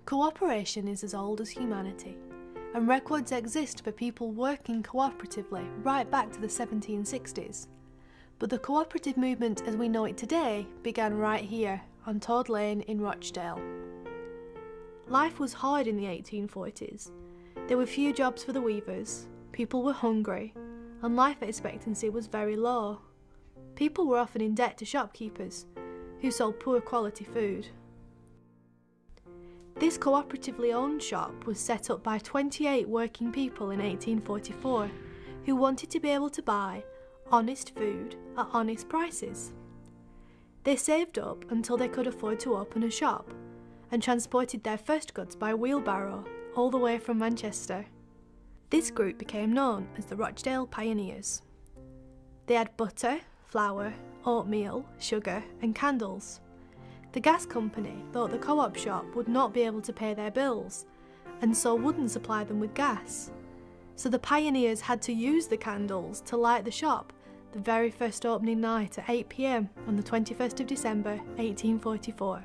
Cooperation is as old as humanity, and records exist for people working cooperatively right back to the 1760s. But the cooperative movement as we know it today began right here on Todd Lane in Rochdale. Life was hard in the 1840s. There were few jobs for the weavers, people were hungry, and life expectancy was very low. People were often in debt to shopkeepers, who sold poor quality food. This cooperatively owned shop was set up by 28 working people in 1844 who wanted to be able to buy honest food at honest prices. They saved up until they could afford to open a shop and transported their first goods by wheelbarrow all the way from Manchester. This group became known as the Rochdale Pioneers. They had butter, flour, oatmeal, sugar and candles. The gas company thought the co-op shop would not be able to pay their bills and so wouldn't supply them with gas. So the pioneers had to use the candles to light the shop the very first opening night at 8 p.m. on the 21st of December 1844.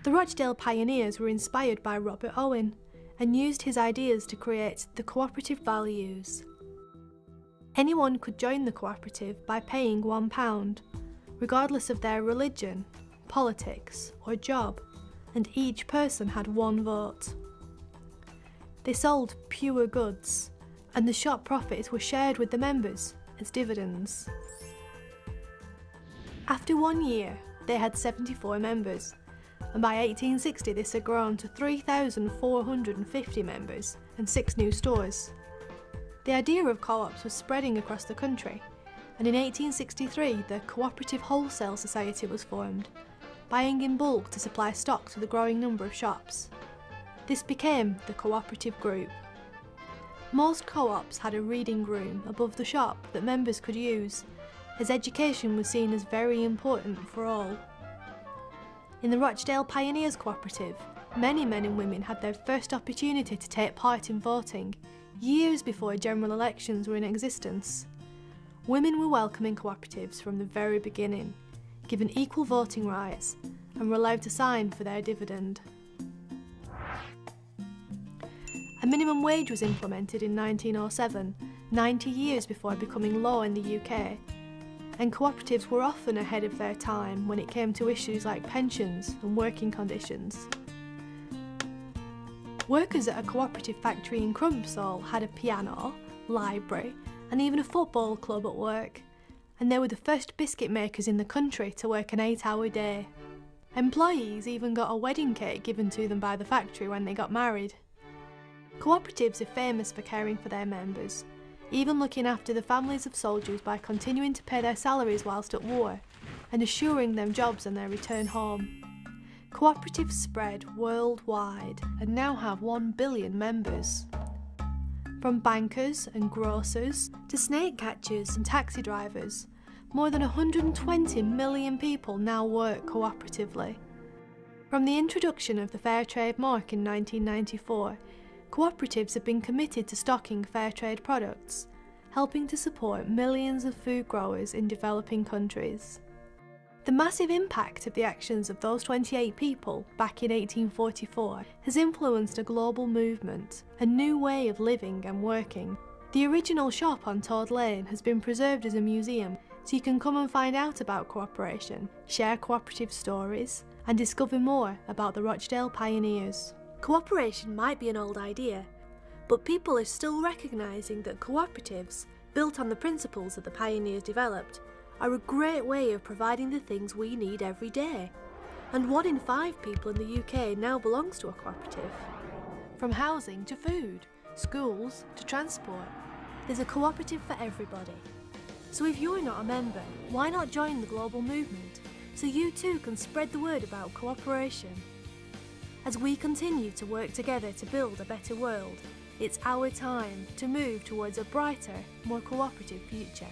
The Rochdale Pioneers were inspired by Robert Owen and used his ideas to create the cooperative values. Anyone could join the cooperative by paying £1, regardless of their religion, politics or job, and each person had one vote. They sold pure goods, and the shop profits were shared with the members as dividends. After 1 year, they had 74 members, and by 1860 this had grown to 3,450 members and 6 new stores. The idea of co-ops was spreading across the country, and in 1863 the Cooperative Wholesale Society was formed, buying in bulk to supply stock to the growing number of shops. This became the cooperative group. Most co-ops had a reading room above the shop that members could use, as education was seen as very important for all. In the Rochdale Pioneers Cooperative, many men and women had their first opportunity to take part in voting, years before general elections were in existence. Women were welcome in cooperatives from the very beginning, given equal voting rights, and were allowed to sign for their dividend. A minimum wage was implemented in 1907, 90 years before becoming law in the UK, and cooperatives were often ahead of their time when it came to issues like pensions and working conditions. Workers at a cooperative factory in Crumpsall had a piano, library, and even a football club at work, and they were the first biscuit makers in the country to work an 8-hour day. Employees even got a wedding cake given to them by the factory when they got married. Cooperatives are famous for caring for their members, even looking after the families of soldiers by continuing to pay their salaries whilst at war and assuring them jobs on their return home. Cooperatives spread worldwide and now have 1 billion members. From bankers and grocers to snake catchers and taxi drivers, more than 120 million people now work cooperatively. From the introduction of the Fair Trade Mark in 1994, cooperatives have been committed to stocking fair trade products, helping to support millions of food growers in developing countries. The massive impact of the actions of those 28 people back in 1844 has influenced a global movement, a new way of living and working. The original shop on Todd Lane has been preserved as a museum, so you can come and find out about cooperation, share cooperative stories, and discover more about the Rochdale Pioneers. Cooperation might be an old idea, but people are still recognising that cooperatives, built on the principles that the pioneers developed, are a great way of providing the things we need every day. And 1 in 5 people in the UK now belongs to a cooperative. From housing to food, schools to transport, there's a cooperative for everybody. So if you're not a member, why not join the global movement, so you too can spread the word about cooperation? As we continue to work together to build a better world, it's our time to move towards a brighter, more cooperative future.